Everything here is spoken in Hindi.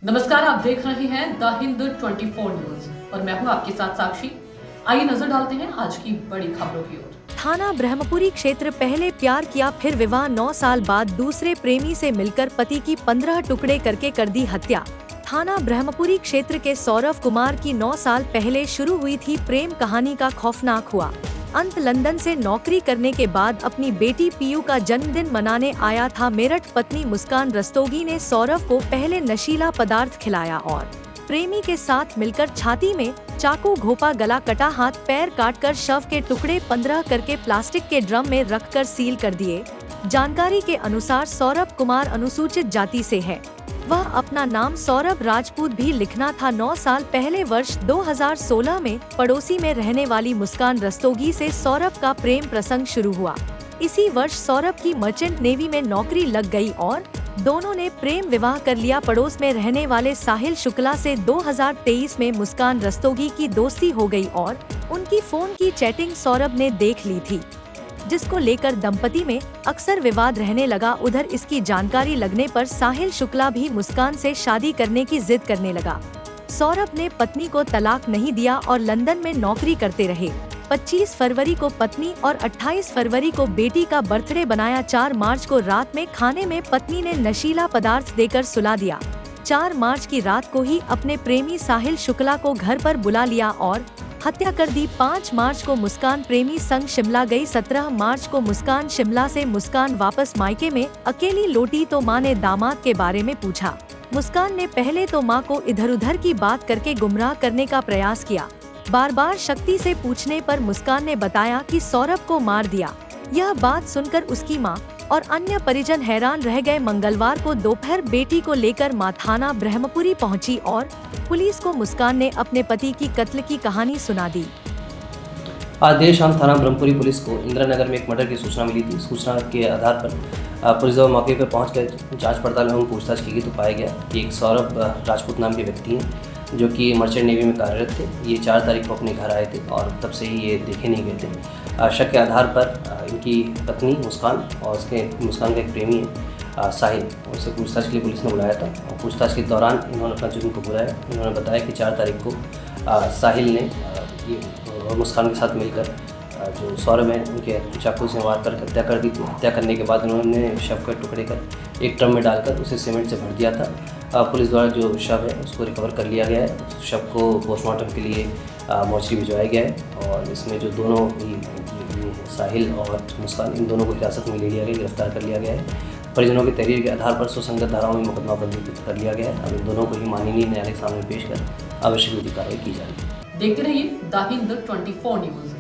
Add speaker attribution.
Speaker 1: नमस्कार, आप देख रहे हैं द हिंद 24 न्यूज और मैं हूं आपके साथ साक्षी। आइए नजर डालते हैं आज की बड़ी खबरों की ओर।
Speaker 2: थाना ब्रह्मपुरी क्षेत्र पहले प्यार किया फिर विवाह, 9 साल बाद दूसरे प्रेमी से मिलकर पति की 15 टुकड़े करके कर दी हत्या। थाना ब्रह्मपुरी क्षेत्र के सौरभ कुमार की 9 साल पहले शुरू हुई थी प्रेम कहानी का खौफनाक हुआ अंत। लंदन से नौकरी करने के बाद अपनी बेटी पीयू का जन्मदिन मनाने आया था मेरठ। पत्नी मुस्कान रस्तोगी ने सौरभ को पहले नशीला पदार्थ खिलाया और प्रेमी के साथ मिलकर छाती में चाकू घोंपा, गला कटा, हाथ पैर काटकर शव के टुकड़े 15 करके प्लास्टिक के ड्रम में रखकर सील कर दिए। जानकारी के अनुसार सौरभ कुमार अनुसूचित जाति से है। वह अपना नाम सौरभ राजपूत भी लिखना था। 9 साल पहले वर्ष 2016 में पड़ोसी में रहने वाली मुस्कान रस्तोगी से सौरभ का प्रेम प्रसंग शुरू हुआ। इसी वर्ष सौरभ की मर्चेंट नेवी में नौकरी लग गई और दोनों ने प्रेम विवाह कर लिया। पड़ोस में रहने वाले साहिल शुक्ला से 2023 में मुस्कान रस्तोगी की दोस्ती हो गई और उनकी फोन की चैटिंग सौरभ ने देख ली थी, जिसको लेकर दंपति में अक्सर विवाद रहने लगा। उधर इसकी जानकारी लगने पर साहिल शुक्ला भी मुस्कान से शादी करने की जिद करने लगा। सौरभ ने पत्नी को तलाक नहीं दिया और लंदन में नौकरी करते रहे। 25 फरवरी को पत्नी और 28 फरवरी को बेटी का बर्थडे बनाया। 4 मार्च को रात में खाने में पत्नी ने नशीला पदार्थ देकर सुला दिया। 4 मार्च की रात को ही अपने प्रेमी साहिल शुक्ला को घर पर बुला लिया और हत्या कर दी। 5 मार्च को मुस्कान प्रेमी संग शिमला गई। 17 मार्च को मुस्कान शिमला से मुस्कान वापस मायके में अकेली लौटी तो मां ने दामाद के बारे में पूछा। मुस्कान ने पहले तो मां को इधर उधर की बात करके गुमराह करने का प्रयास किया। बार बार शक्ति से पूछने पर मुस्कान ने बताया कि सौरभ को मार दिया। यह बात सुनकर उसकी मां और अन्य परिजन हैरान रह गए। मंगलवार को दोपहर बेटी को लेकर मां थाना ब्रह्मपुरी पहुंची और पुलिस को मुस्कान ने अपने पति की कत्ल की कहानी सुना दी।
Speaker 3: आज देर शाम थाना ब्रह्मपुरी पुलिस को इंदिरा नगर में एक मर्डर की सूचना मिली थी। सूचना के आधार पर पुलिस जब मौके पर पहुंचकर जांच पड़ताल एवं पूछताछ की गई तो पाया गया कि एक सौरभ राजपूत नाम के व्यक्ति हैं जो कि मर्चेंट नेवी में कार्यरत थे। ये 4 तारीख को अपने घर आए थे और तब से ही ये देखे नहीं गए थे। शक के आधार पर इनकी पत्नी मुस्कान और उसके मुस्कान का एक प्रेमी है साहिल, उनसे पूछताछ के लिए पुलिस ने बुलाया था और पूछताछ के दौरान इन्होंने अपना जुर्म कबूला है। इन्होंने बताया कि 4 तारीख को साहिल ने ये मुस्कान के साथ मिलकर जो सौरभ है उनके चाकू से मार कर हत्या कर दी थी। हत्या करने के बाद उन्होंने शव के टुकड़े कर एक ड्रम में डालकर उसे सीमेंट से भर दिया था। पुलिस द्वारा जो शव है उसको रिकवर कर लिया गया है। शव को पोस्टमार्टम के लिए मोर्चरी भिजवाया गया है और इसमें जो दोनों ही साहिल और मुस्कान, इन दोनों को हिरासत में ले लिया गया, गिरफ्तार कर लिया गया है। परिजनों के तहरीर के आधार पर सुसंगत धाराओं में मुकदमा पंजीकृत कर लिया गया है। अब इन दोनों को ही माननीय न्यायालय के सामने पेश कर आवश्यक विधि कार्रवाई की जाएगी।
Speaker 1: देखते रहिए द हिंद 24 न्यूज।